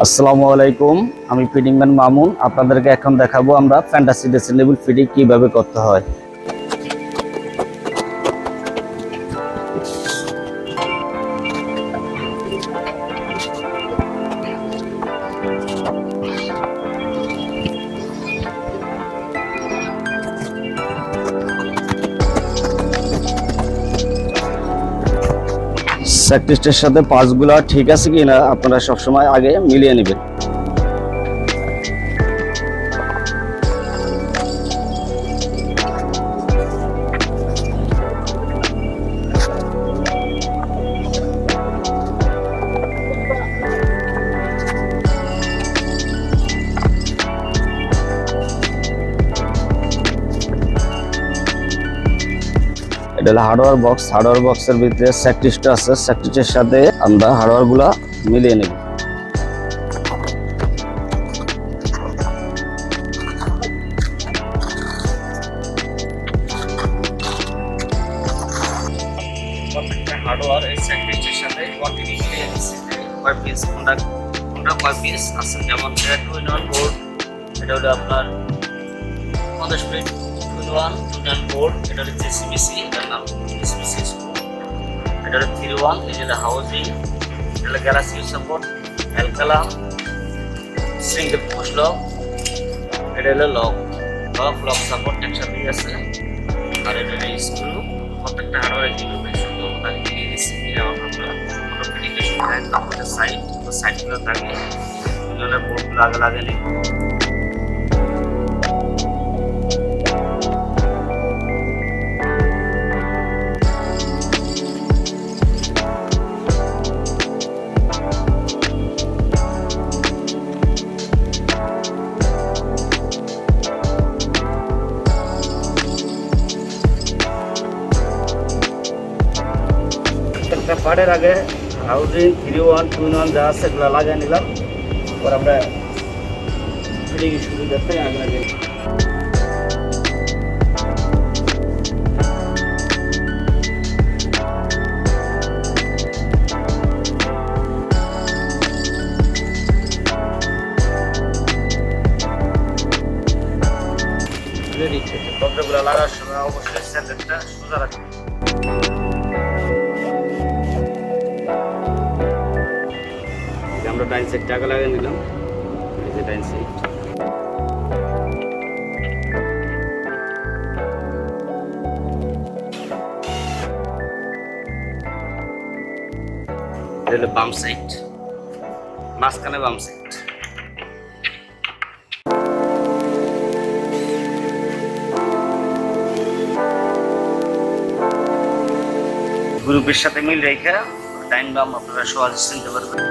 আসসালামু আলাইকুম, আমি ফিডিং ম্যান মামুন। আপনাদেরকে এখন দেখাবো আমরা ফ্যান্টাসি ড্রেসিং টেবিল ফিডিং কিভাবে করতে হয়। স্যাকরিস্টের সাথে পাঁচগুলা ঠিক আছে কিনা আপনারা সবসময় আগে মিলিয়ে নেবেন। এটা হলো হার্ডওয়্যার বক্সের ভিতরে স্যাকরিস্ট আছে। স্যাকরিস্টের সাথে আমরা হার্ডওয়্যার গুলা মিলিয়ে নেব। প্রত্যেকটা হার্ডওয়্যার এই স্যাকরিস্টের সাথে কন্টিনিউ মিলিয়ে দিচ্ছি। কয় পিস কোনটা কয় পিস আছে, যেমন 2-in-1 বোর্ড, এটা হলো আপনার 50 ফিট 2-in-1 বোর্ড, এটা হলো জেসিবিসি, এটার নাম জেসিবিসি স্ক্রু, এটা হলো 3-in-1, এই যে হাউজিং, এটা হলো গ্যালাক্সি সাপোর্ট, অ্যালকালাম, সিঙ্গেল পুশ লক, এটা হলো লক সাপোর্ট একসাথে আছে, আর এটা হলো স্ক্রু। প্রত্যেকটা হার্ডওয়্যার এইভাবে সুন্দর তাকে দিয়ে দিচ্ছি। যেমন আমরা কোনো ফিডিকেশন থাকে সাইডগুলো থাকে, দুজনের বোর্ডগুলো আগে লাগে নিই। একটা পার্টের আগে হাউজিং 3-in-1 2-in-1 যা আছে সেগুলো লাগিয়ে নিলাম। পর আমরা ফিটিং সুবিধাতে আগে দরজাগুলো লাগার সময় অবশ্যই স্যান্ডেলটা সোজা রাখবেন। আমরা ডাইন সাইড টাকা লাগিয়ে নিলাম, এই যে ডাইন সাইড। এটা হলো বাম সাইড, মাঝখানে বাম সাইড। গ্রুপের সাথে মিল রেখে ডাইন বাম আপনারা সহজে চিনতে পারবেন।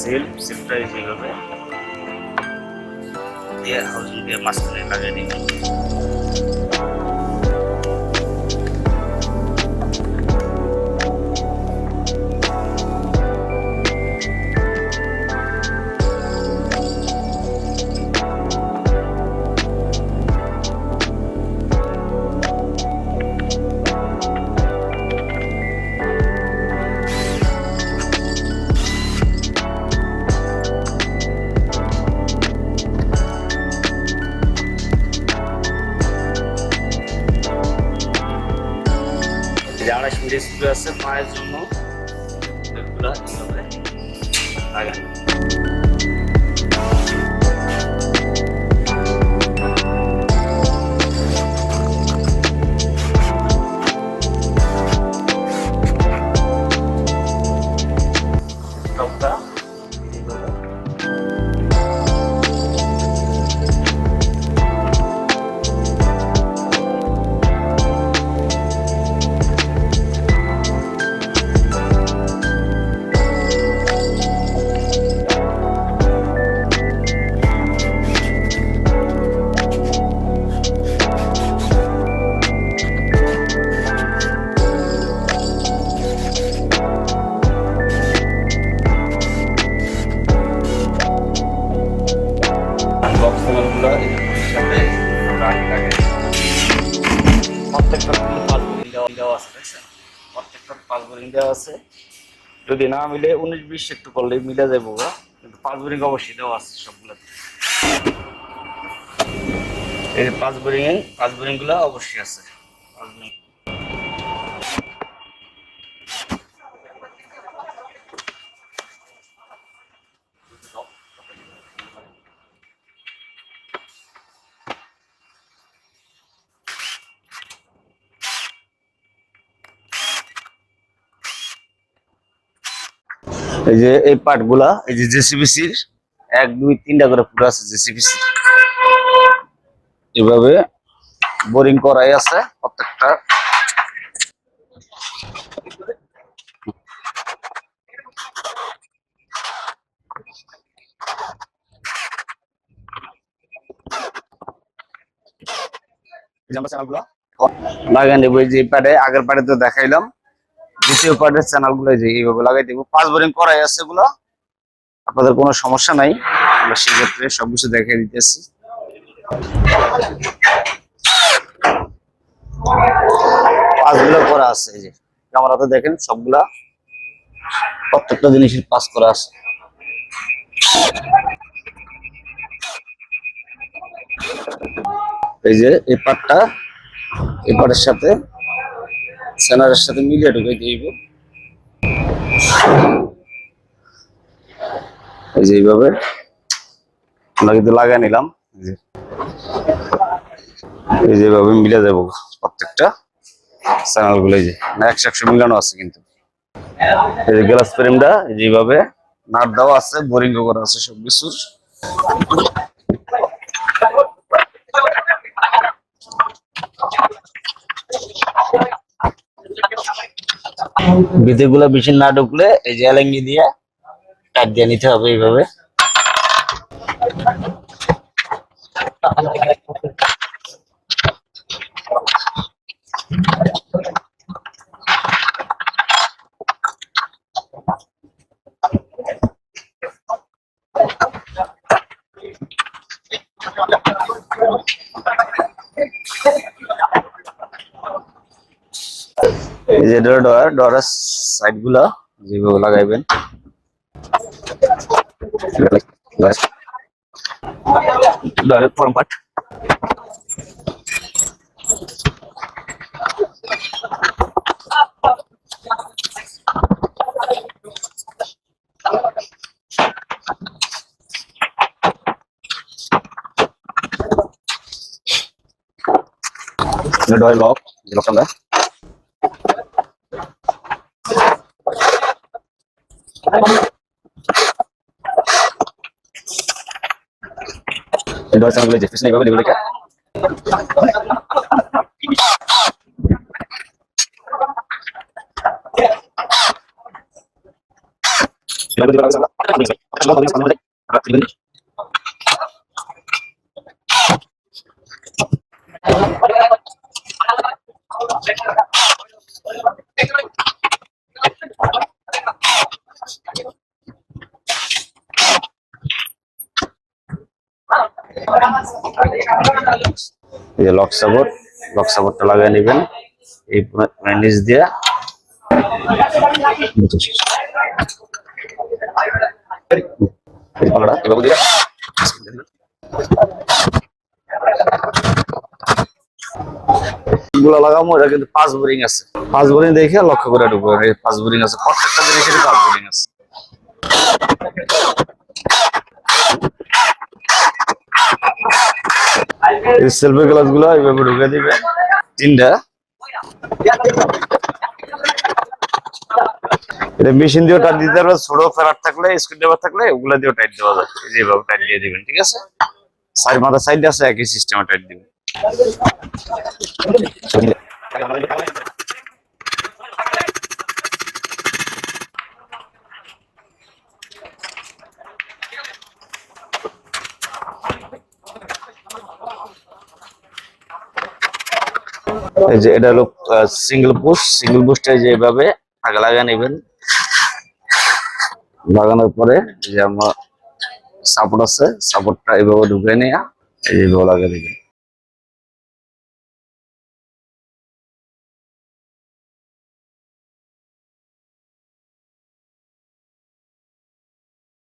সেলফটা যেভাবে দিয়ে হাউজিং দিয়ে মাঝখানে লাগিয়ে দিবেন। যারা স্কুল আছে পায়ের জন্য এগুলা এইভাবে লাগানো। টপটা বক্সগুলো সাথে প্রত্যেকটা দেওয়া আছে, দেখছেন প্রত্যেকটা 5 বোরিং দেওয়া আছে। যদি না মিলে 19-20 একটু করলে মিলে যাবো, কিন্তু 5 বোরিং অবশ্যই দেওয়া আছে সবগুলোতে। এই 5 বোরিং গুলো অবশ্যই আছে। 5 বোরিং এই যে এই পার্ট গুলা, এই যে জেসিবিসির 1 2 3টা করে পুরো আছে জেসিবিসি, এভাবে বোরিং করাই আছে প্রত্যেকটা। লাগাই নেবো এই যে পাড়ে, আগের পাড়ে তো দেখাইলাম। দ্বিতীয় পার্টের চ্যানেল গুলো যে এইভাবে লাগাই দেবো। 5 বোরিং করাই আছে এগুলো, আপনাদের কোনো সমস্যা নাই, আমরা সেক্ষেত্রে সবকিছু দেখাই দিতেছি। পাঁচগুলো করা আছে, এই যে ক্যামেরাতে দেখেন সবগুলা, প্রত্যেকটা জিনিসের পাস করা আছে। এই যে এই পার্টটা এই পার্টের সাথে সেনারের সাথে মিলিয়ে ঢুকে দিব। এই যে এইভাবে আমরা কিন্তু লাগাই নিলাম, এই যেভাবে মিলে যাবো প্রত্যেকটা চ্যানেল গুলো। এই যে 100 মিলানো আছে কিন্তু। এই যে গ্লাস ফ্রেমটা যেভাবে নাট দেওয়া আছে, বোরিং করা আছে সবকিছুর। বিদ্যুৎগুলো বেশি না ঢুকলে এই যে এলেঙ্গি দিয়ে টাইট দিয়ে নিতে হবে এইভাবে। এই যে ডোরের সাইড গুলা যেভাবে লাগাইবেন। ডোরের ফ্রন্ট পার্ট ডোরের লক, যে লকটা আমরা ডোর চ্যানেল গুলো যে পিছনে এইভাবে লেগে এই যে লক সাপোর্টটা লাগিয়ে নেবেন এই নিচ দিয়ে। গুলো লাগাবো, এটা কিন্তু 5 বোরিং আছে। 5 বোরিং দেখে লক্ষ্য করে ঢুকবো, 5 বোরিং আছে প্রত্যেকটা জিনিসের 5 বোরিং আছে। এই সেলফি গ্লাস গুলো এইভাবে ঢুকে দিবে 3টা। এটা মেশিন দিয়ে টাইট দিতে পারবে, ছোট ফেরার থাকলে স্ক্রুড্রাইভার থাকলে ওগুলা দিয়ে টাইট দেওয়া যায়। যেভাবে টাইট দিয়ে দিবেন, ঠিক আছে। সাইড আছে, একই সিস্টেমে টাইট দিবেন। এই যে এটা হলো সিঙ্গেল পুশটা যে এভাবে আগে লাগিয়ে নেবেন। লাগানোর পরে যে আমার সাপোর্ট আছে, সাপোর্টটা এইভাবে ঢুকে নিয়ে এইভাবে লাগিয়ে দিবেন।